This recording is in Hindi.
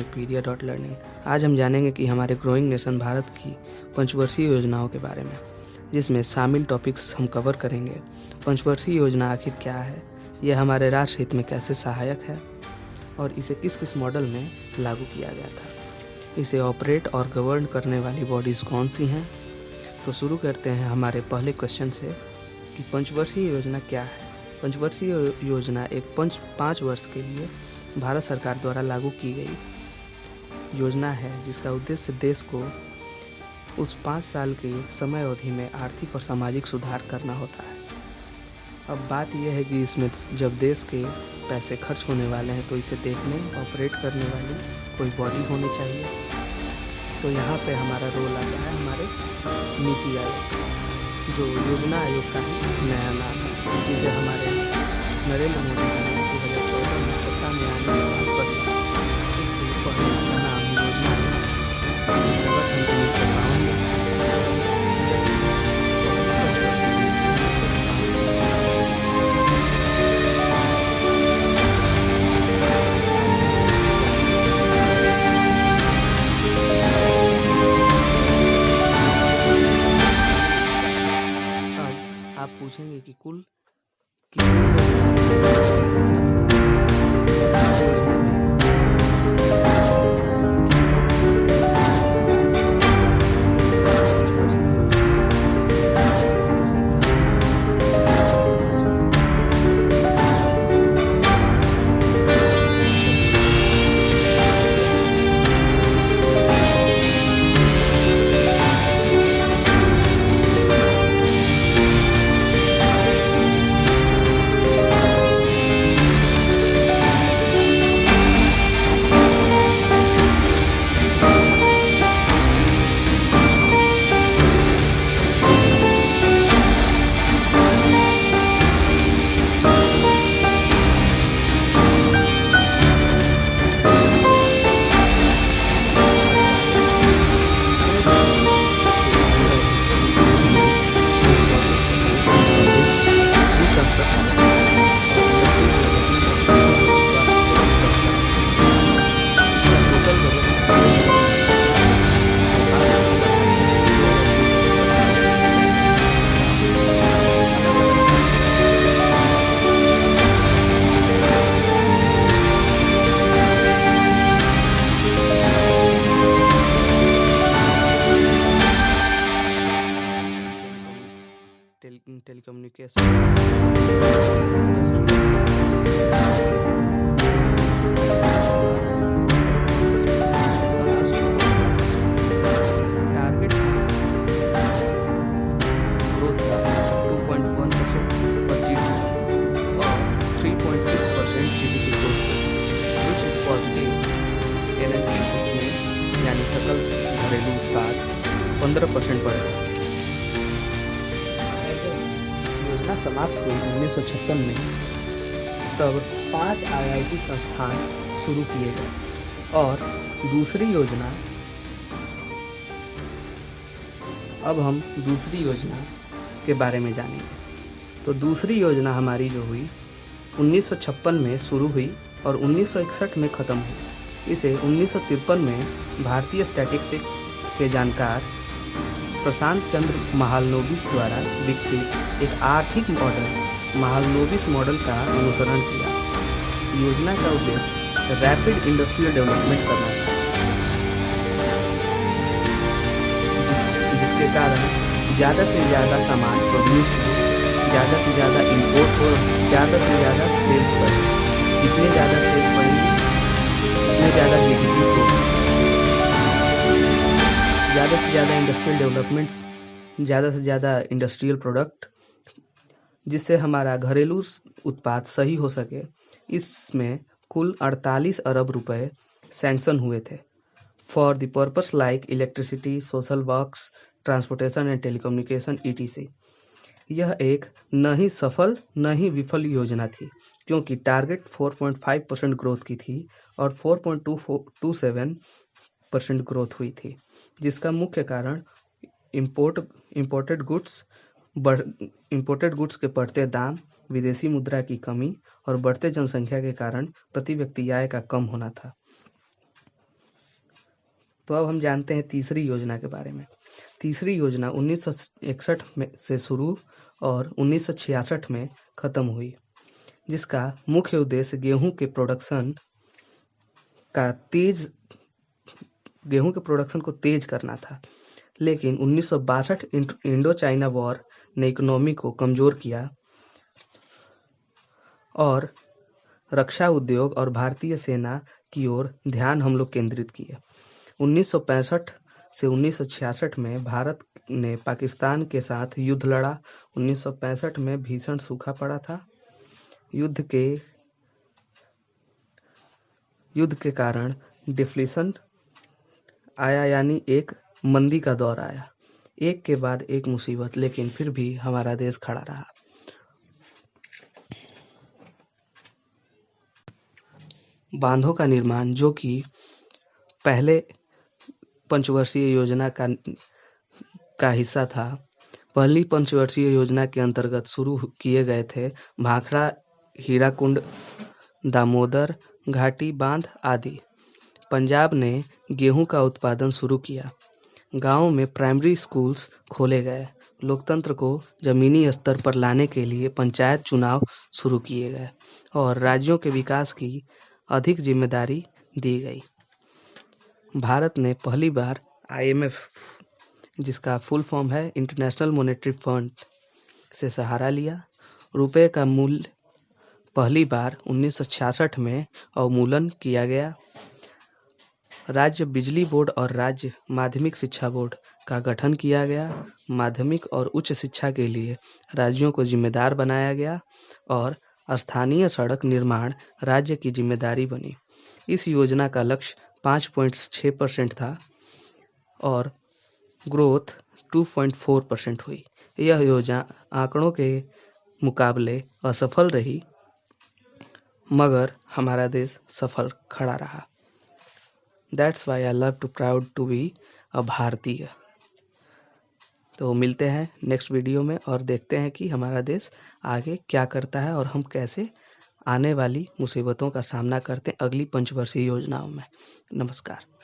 Period dot learning. आज हम जानेंगे कि हमारे ग्रोइंग नेशन भारत की पंचवर्षीय योजनाओं के बारे में, जिसमें शामिल टॉपिक्स हम कवर करेंगे। पंचवर्षीय योजना आखिर क्या है, यह हमारे राष्ट्र हित में कैसे सहायक है और इसे किस किस मॉडल में लागू किया गया था, इसे ऑपरेट और गवर्न करने वाली बॉडीज़ कौन सी हैं। तो शुरू करते हैं हमारे पहले क्वेश्चन से कि पंचवर्षीय योजना क्या है। पंचवर्षीय योजना एक 5 वर्ष के लिए भारत सरकार द्वारा लागू की गई योजना है, जिसका उद्देश्य देश को उस 5 साल की समय अवधि में आर्थिक और सामाजिक सुधार करना होता है। अब बात यह है कि इसमें जब देश के पैसे खर्च होने वाले हैं तो इसे देखने ऑपरेट करने वाली कोई बॉडी होनी चाहिए। तो यहाँ पे हमारा रोल आता है हमारे नीति आयोग का, जो योजना आयोग का नया नाम है, जिसे हमारे नरेंद्र मोदी जी ने 2014 में सत्ता में आने के बाद बदला। इससे पहले इसका नाम योजना आयोग, जिसका गठन 1952 में आप पूछेंगे कि कुल कितनी यानी सकल घरेलू उत्पाद 15% बढ़ेगा। योजना समाप्त हुई 1956 में, तब 5 IIT संस्थान शुरू किए गए और दूसरी योजना, अब हम दूसरी योजना के बारे में जानेंगे। तो दूसरी योजना हमारी जो हुई 1956 में शुरू हुई और 1961 में ख़त्म हुई। इसे 1953 में भारतीय स्टैटिस्टिक्स के जानकार प्रशांत चंद्र महालनोबिस द्वारा विकसित एक आर्थिक मॉडल महालनोबिस मॉडल का अनुसरण किया। योजना का उद्देश्य रैपिड इंडस्ट्रियल डेवलपमेंट करना था, जिसके कारण ज़्यादा से ज़्यादा सामान प्रोड्यूस हो, ज़्यादा से ज़्यादा इंपोर्ट हो, ज़्यादा से ज़्यादा सेल्स बढ़े। जितने ज़्यादा सेल्स बढ़ेंगी उतने ज़्यादा GDP ग्रोथ, ज़्यादा से ज़्यादा इंडस्ट्रियल डेवलपमेंट, ज़्यादा से ज़्यादा इंडस्ट्रियल प्रोडक्ट, जिससे हमारा घरेलू उत्पाद सही हो सके। इसमें कुल 48 अरब रुपए सैंक्शन हुए थे for the purpose like electricity, social works, transportation and telecommunication ETC। यह एक न ही सफल न ही विफल योजना थी, क्योंकि टारगेट 4.5% ग्रोथ की थी और 4.27% ग्रोथ हुई थी, जिसका मुख्य कारण इम्पोर्टेड गुड्स के बढ़ते दाम, विदेशी मुद्रा की कमी और बढ़ते जनसंख्या के कारण प्रति व्यक्ति आय का कम होना था। तो अब हम जानते हैं तीसरी योजना के बारे में। तीसरी योजना 1961 में से शुरू और 1966 में खत्म हुई, जिसका मुख्य उद्देश्य गेहूं के प्रोडक्शन को तेज करना था। लेकिन 1962 इंडो चाइना वॉर ने इकोनॉमी को कमजोर किया और रक्षा उद्योग और भारतीय सेना की ओर ध्यान हम लोग केंद्रित किए। 1965 से 1966 में भारत ने पाकिस्तान के साथ युद्ध लड़ा। 1965 में भीषण सूखा पड़ा था। युद्ध के कारण डिफ्लेशन आया, यानी एक मंदी का दौर आया। एक के बाद एक मुसीबत, लेकिन फिर भी हमारा देश खड़ा रहा। बांधों का निर्माण, जो कि पहले पंचवर्षीय योजना का हिस्सा था, पहली पंचवर्षीय योजना के अंतर्गत शुरू किए गए थे भाखड़ा, हीराकुंड, दामोदर घाटी बांध आदि। पंजाब ने गेहूं का उत्पादन शुरू किया। गांवों में प्राइमरी स्कूल्स खोले गए। लोकतंत्र को जमीनी स्तर पर लाने के लिए पंचायत चुनाव शुरू किए गए और राज्यों के विकास की अधिक जिम्मेदारी दी गई। भारत ने पहली बार IMF, जिसका फुल फॉर्म है इंटरनेशनल मॉनेटरी फंड, से सहारा लिया। रुपए का मूल्य पहली बार 1966 में अवमूल्यन किया गया। राज्य बिजली बोर्ड और राज्य माध्यमिक शिक्षा बोर्ड का गठन किया गया। माध्यमिक और उच्च शिक्षा के लिए राज्यों को जिम्मेदार बनाया गया और स्थानीय सड़क निर्माण राज्य की जिम्मेदारी बनी। इस योजना का लक्ष्य 5.6% था और ग्रोथ 2.4% हुई। यह योजना आंकड़ों के मुकाबले असफल रही, मगर हमारा देश सफल खड़ा रहा। That's why I love to proud to be a भारतीय। तो मिलते हैं नेक्स्ट वीडियो में और देखते हैं कि हमारा देश आगे क्या करता है और हम कैसे आने वाली मुसीबतों का सामना करते हैं अगली पंचवर्षीय योजनाओं में। नमस्कार।